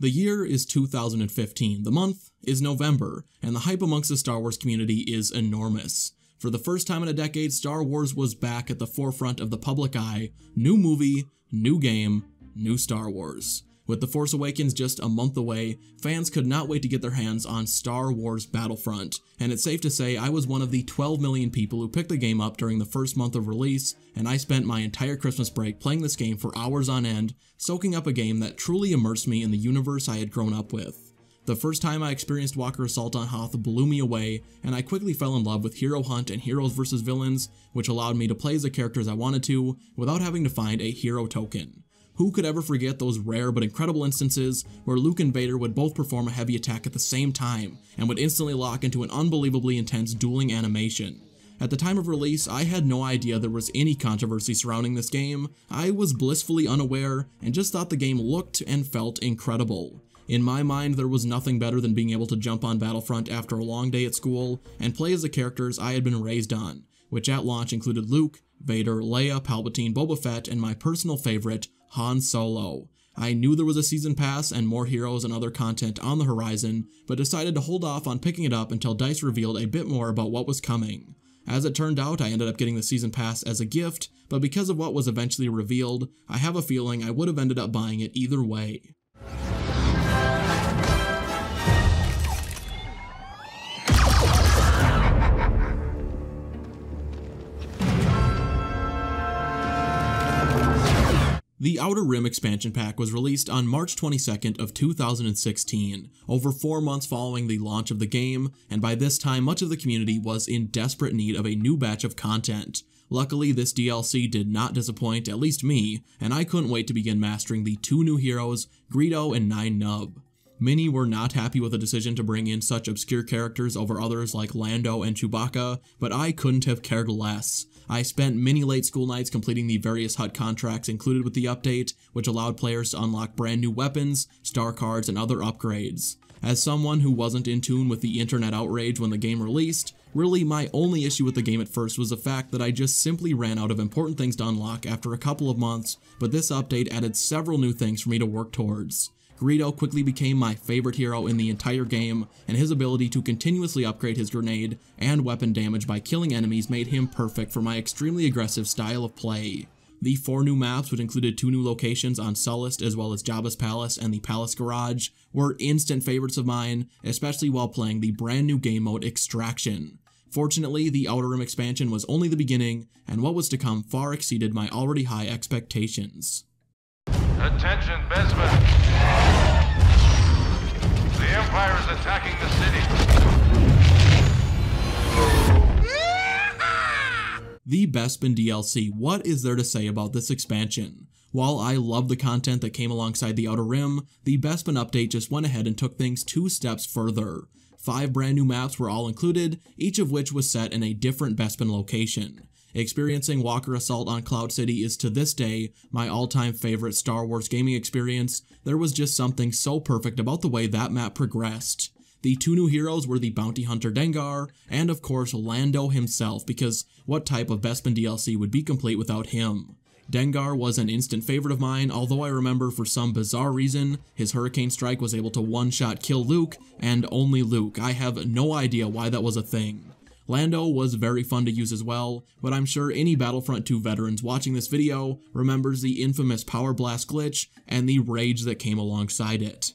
The year is 2015, the month is November, and the hype amongst the Star Wars community is enormous. For the first time in a decade, Star Wars was back at the forefront of the public eye. New movie, new game, new Star Wars. With The Force Awakens just a month away, fans could not wait to get their hands on Star Wars Battlefront, and it's safe to say I was one of the 12 million people who picked the game up during the first month of release, and I spent my entire Christmas break playing this game for hours on end, soaking up a game that truly immersed me in the universe I had grown up with. The first time I experienced Walker Assault on Hoth blew me away, and I quickly fell in love with Hero Hunt and Heroes vs. Villains, which allowed me to play as the characters I wanted to without having to find a hero token. Who could ever forget those rare but incredible instances where Luke and Vader would both perform a heavy attack at the same time and would instantly lock into an unbelievably intense dueling animation. At the time of release, I had no idea there was any controversy surrounding this game. I was blissfully unaware and just thought the game looked and felt incredible. In my mind, there was nothing better than being able to jump on Battlefront after a long day at school and play as the characters I had been raised on, which at launch included Luke, Vader, Leia, Palpatine, Boba Fett, and my personal favorite, Han Solo. I knew there was a season pass and more heroes and other content on the horizon, but decided to hold off on picking it up until DICE revealed a bit more about what was coming. As it turned out, I ended up getting the season pass as a gift, but because of what was eventually revealed, I have a feeling I would have ended up buying it either way. The Outer Rim expansion pack was released on March 22nd of 2016, over 4 months following the launch of the game, and by this time much of the community was in desperate need of a new batch of content. Luckily, this DLC did not disappoint, at least me, and I couldn't wait to begin mastering the two new heroes, Greedo and Nien Nunb. Many were not happy with the decision to bring in such obscure characters over others like Lando and Chewbacca, but I couldn't have cared less. I spent many late school nights completing the various HUT contracts included with the update, which allowed players to unlock brand new weapons, star cards, and other upgrades. As someone who wasn't in tune with the internet outrage when the game released, really my only issue with the game at first was the fact that I just simply ran out of important things to unlock after a couple of months, but this update added several new things for me to work towards. Greedo quickly became my favorite hero in the entire game, and his ability to continuously upgrade his grenade and weapon damage by killing enemies made him perfect for my extremely aggressive style of play. The 4 new maps, which included 2 new locations on Sullust as well as Jabba's Palace and the Palace Garage, were instant favorites of mine, especially while playing the brand new game mode Extraction. Fortunately, the Outer Rim expansion was only the beginning, and what was to come far exceeded my already high expectations. Attention, Bespin! The Empire is attacking the city! The Bespin DLC, what is there to say about this expansion? While I love the content that came alongside the Outer Rim, the Bespin update just went ahead and took things 2 steps further. 5 brand new maps were all included, each of which was set in a different Bespin location. Experiencing Walker Assault on Cloud City is to this day my all-time favorite Star Wars gaming experience. There was just something so perfect about the way that map progressed. The 2 new heroes were the bounty hunter Dengar, and of course Lando himself, because what type of Bespin DLC would be complete without him? Dengar was an instant favorite of mine, although I remember for some bizarre reason, his Hurricane Strike was able to one-shot kill Luke, and only Luke. I have no idea why that was a thing. Lando was very fun to use as well, but I'm sure any Battlefront 2 veterans watching this video remembers the infamous Power Blast glitch and the rage that came alongside it.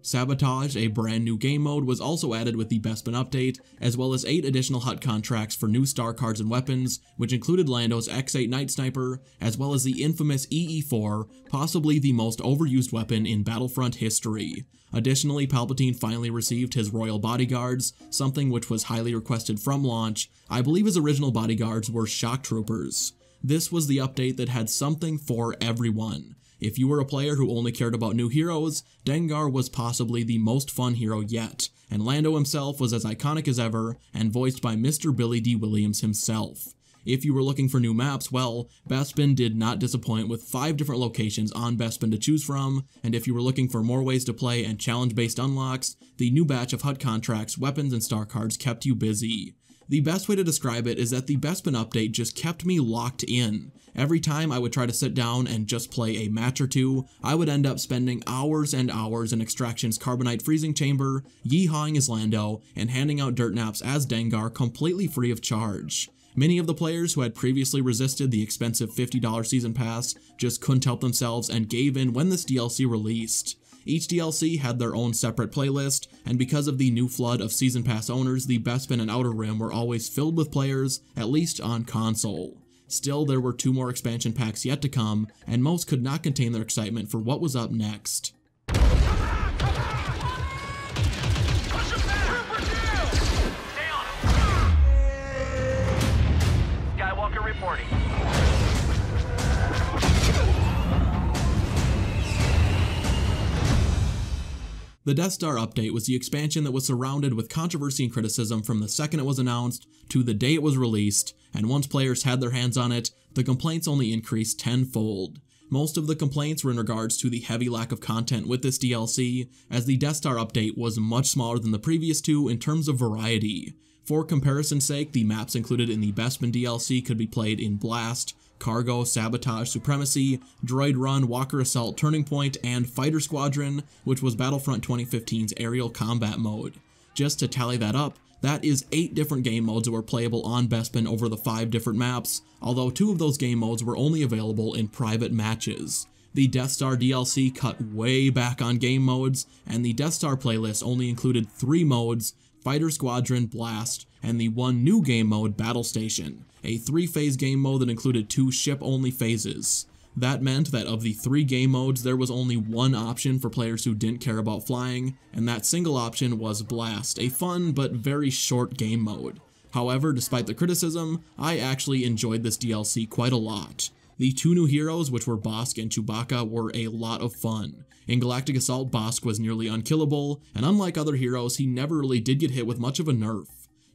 Sabotage, a brand new game mode, was also added with the Bespin update, as well as 8 additional HUT contracts for new star cards and weapons, which included Lando's X8 Night Sniper, as well as the infamous EE4, possibly the most overused weapon in Battlefront history. Additionally, Palpatine finally received his royal bodyguards, something which was highly requested from launch. I believe his original bodyguards were shock troopers. This was the update that had something for everyone. If you were a player who only cared about new heroes, Dengar was possibly the most fun hero yet, and Lando himself was as iconic as ever and voiced by Mr. Billy D. Williams himself. If you were looking for new maps, well, Bespin did not disappoint with 5 different locations on Bespin to choose from, and if you were looking for more ways to play and challenge-based unlocks, the new batch of HUD contracts, weapons, and star cards kept you busy. The best way to describe it is that the Bespin update just kept me locked in. Every time I would try to sit down and just play a match or two, I would end up spending hours and hours in Extraction's Carbonite Freezing Chamber, yeehawing as Lando, and handing out dirt naps as Dengar completely free of charge. Many of the players who had previously resisted the expensive $50 season pass just couldn't help themselves and gave in when this DLC released. Each DLC had their own separate playlist, and because of the new flood of season pass owners, the Bespin and Outer Rim were always filled with players, at least on console. Still, there were 2 more expansion packs yet to come, and most could not contain their excitement for what was up next. Skywalker reporting. The Death Star update was the expansion that was surrounded with controversy and criticism from the second it was announced to the day it was released, and once players had their hands on it, the complaints only increased tenfold. Most of the complaints were in regards to the heavy lack of content with this DLC, as the Death Star update was much smaller than the previous 2 in terms of variety. For comparison's sake, the maps included in the Bespin DLC could be played in Blast, Cargo, Sabotage, Supremacy, Droid Run, Walker Assault, Turning Point, and Fighter Squadron, which was Battlefront 2015's aerial combat mode. Just to tally that up, that is 8 different game modes that were playable on Bespin over the 5 different maps, although 2 of those game modes were only available in private matches. The Death Star DLC cut way back on game modes, and the Death Star playlist only included 3 modes: Fighter Squadron, Blast, and the 1 new game mode, Battle Station, a 3-phase game mode that included 2 ship-only phases. That meant that of the 3 game modes, there was only 1 option for players who didn't care about flying, and that single option was Blast, a fun but very short game mode. However, despite the criticism, I actually enjoyed this DLC quite a lot. The 2 new heroes, which were Bossk and Chewbacca, were a lot of fun. In Galactic Assault, Bossk was nearly unkillable, and unlike other heroes, he never really did get hit with much of a nerf.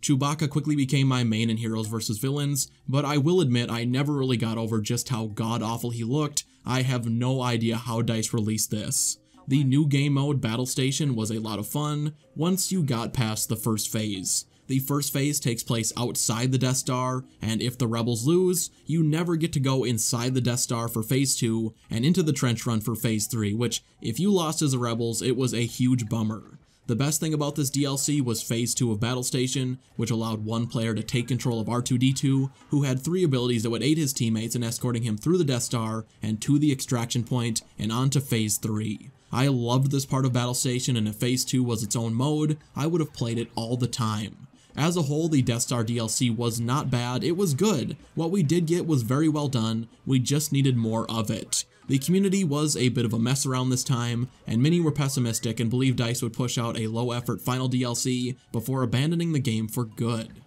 Chewbacca quickly became my main in Heroes vs. Villains, but I will admit I never really got over just how god-awful he looked. I have no idea how DICE released this. The new game mode, Battle Station, was a lot of fun once you got past the first phase. The first phase takes place outside the Death Star, and if the Rebels lose, you never get to go inside the Death Star for Phase 2 and into the Trench Run for Phase 3, which, if you lost as the Rebels, it was a huge bummer. The best thing about this DLC was Phase 2 of Battle Station, which allowed one player to take control of R2-D2, who had 3 abilities that would aid his teammates in escorting him through the Death Star and to the extraction point and on to Phase 3. I loved this part of Battle Station, and if Phase 2 was its own mode, I would have played it all the time. As a whole, the Death Star DLC was not bad, it was good. What we did get was very well done, we just needed more of it. The community was a bit of a mess around this time, and many were pessimistic and believed DICE would push out a low-effort final DLC before abandoning the game for good.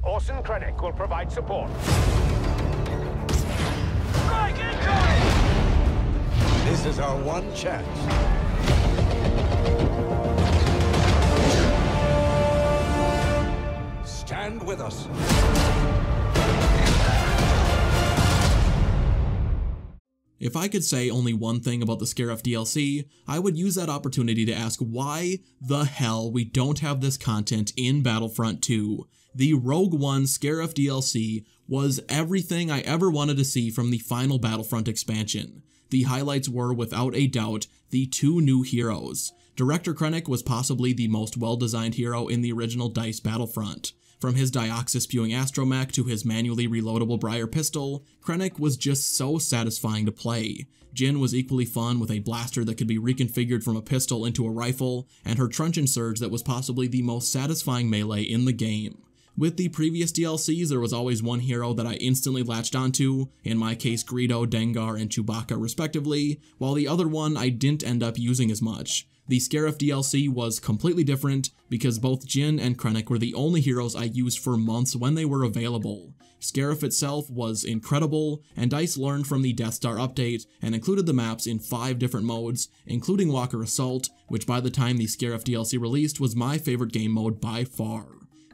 Orson Krennic will provide support. This is our one chance. Stand with us. If I could say only one thing about the Scarif DLC, I would use that opportunity to ask why the hell we don't have this content in Battlefront 2. The Rogue One Scarif DLC was everything I ever wanted to see from the final Battlefront expansion. The highlights were, without a doubt, the 2 new heroes. Director Krennic was possibly the most well-designed hero in the original DICE Battlefront. From his Dioxis-spewing astromech to his manually reloadable Briar pistol, Krennic was just so satisfying to play. Jyn was equally fun with a blaster that could be reconfigured from a pistol into a rifle, and her truncheon surge that was possibly the most satisfying melee in the game. With the previous DLCs, there was always one hero that I instantly latched onto, in my case Greedo, Dengar, and Chewbacca respectively, while the other one I didn't end up using as much. The Scarif DLC was completely different because both Jyn and Krennic were the only heroes I used for months when they were available. Scarif itself was incredible, and DICE learned from the Death Star update and included the maps in 5 different modes, including Walker Assault, which by the time the Scarif DLC released was my favorite game mode by far.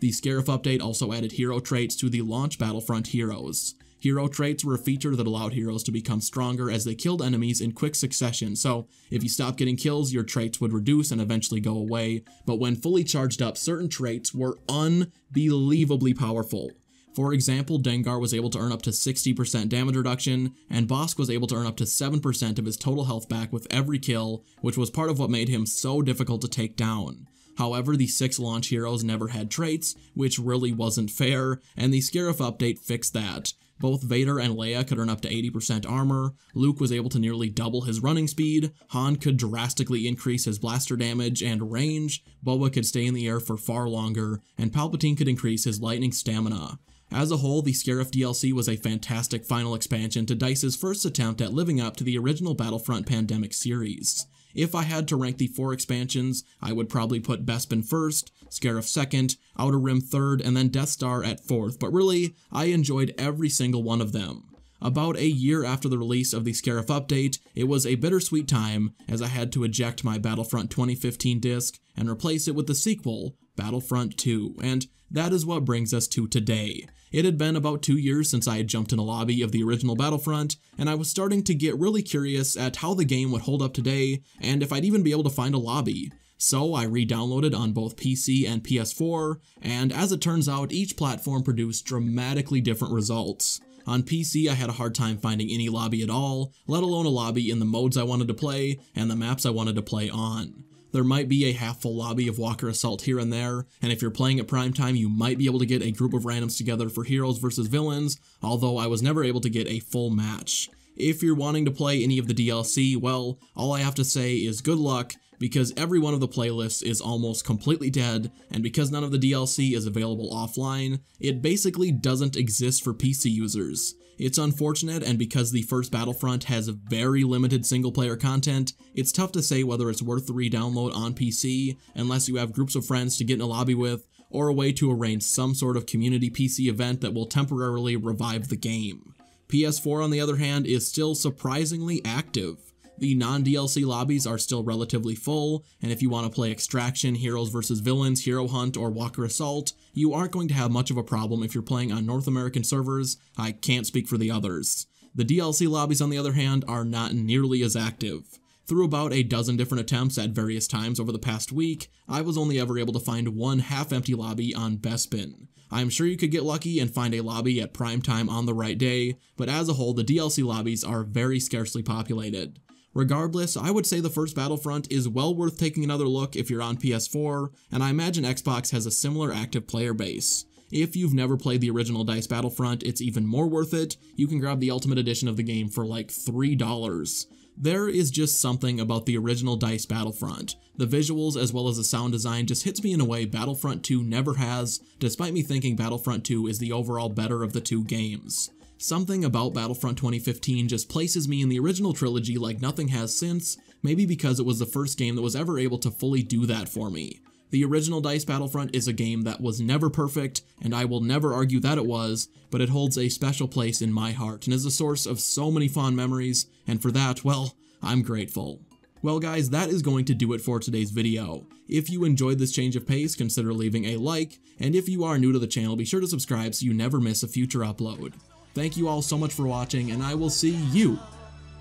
The Scarif update also added hero traits to the launch Battlefront heroes. Hero traits were a feature that allowed heroes to become stronger as they killed enemies in quick succession, so if you stopped getting kills, your traits would reduce and eventually go away, but when fully charged up, certain traits were unbelievably powerful. For example, Dengar was able to earn up to 60% damage reduction, and Bossk was able to earn up to 7% of his total health back with every kill, which was part of what made him so difficult to take down. However, the 6 launch heroes never had traits, which really wasn't fair, and the Scarif update fixed that. Both Vader and Leia could earn up to 80% armor, Luke was able to nearly double his running speed, Han could drastically increase his blaster damage and range, Boba could stay in the air for far longer, and Palpatine could increase his lightning stamina. As a whole, the Scarif DLC was a fantastic final expansion to DICE's first attempt at living up to the original Battlefront Pandemic series. If I had to rank the 4 expansions, I would probably put Bespin first, Scarif second, Outer Rim third, and then Death Star at fourth, but really, I enjoyed every single one of them. About a year after the release of the Scarif update, it was a bittersweet time as I had to eject my Battlefront 2015 disc and replace it with the sequel, Battlefront II, and that is what brings us to today. It had been about 2 years since I had jumped in a lobby of the original Battlefront, and I was starting to get really curious at how the game would hold up today, and if I'd even be able to find a lobby. So I re-downloaded on both PC and PS4, and as it turns out, each platform produced dramatically different results. On PC, I had a hard time finding any lobby at all, let alone a lobby in the modes I wanted to play and the maps I wanted to play on. There might be a half-full lobby of Walker Assault here and there, and if you're playing at prime time, you might be able to get a group of randoms together for heroes versus villains, although I was never able to get a full match. If you're wanting to play any of the DLC, well, all I have to say is good luck, because every one of the playlists is almost completely dead, and because none of the DLC is available offline, it basically doesn't exist for PC users. It's unfortunate, and because the first Battlefront has very limited single-player content, it's tough to say whether it's worth the re-download on PC unless you have groups of friends to get in a lobby with, or a way to arrange some sort of community PC event that will temporarily revive the game. PS4, on the other hand, is still surprisingly active. The non-DLC lobbies are still relatively full, and if you want to play Extraction, Heroes vs. Villains, Hero Hunt, or Walker Assault, you aren't going to have much of a problem if you're playing on North American servers. I can't speak for the others. The DLC lobbies, on the other hand, are not nearly as active. Through about a dozen different attempts at various times over the past week, I was only ever able to find one half-empty lobby on Bespin. I'm sure you could get lucky and find a lobby at prime time on the right day, but as a whole, the DLC lobbies are very scarcely populated. Regardless, I would say the first Battlefront is well worth taking another look if you're on PS4, and I imagine Xbox has a similar active player base. If you've never played the original DICE Battlefront, it's even more worth it. You can grab the Ultimate Edition of the game for like $3. There is just something about the original DICE Battlefront. The visuals as well as the sound design just hits me in a way Battlefront 2 never has, despite me thinking Battlefront 2 is the overall better of the two games. Something about Battlefront 2015 just places me in the original trilogy like nothing has since, maybe because it was the first game that was ever able to fully do that for me. The original DICE Battlefront is a game that was never perfect, and I will never argue that it was, but it holds a special place in my heart and is a source of so many fond memories, and for that, well, I'm grateful. Well guys, that is going to do it for today's video. If you enjoyed this change of pace, consider leaving a like, and if you are new to the channel, be sure to subscribe so you never miss a future upload. Thank you all so much for watching, and I will see you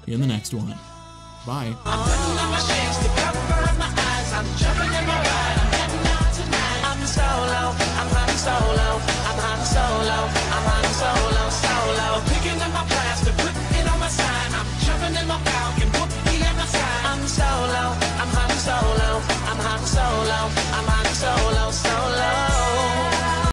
in the next one. Bye. I'm solo.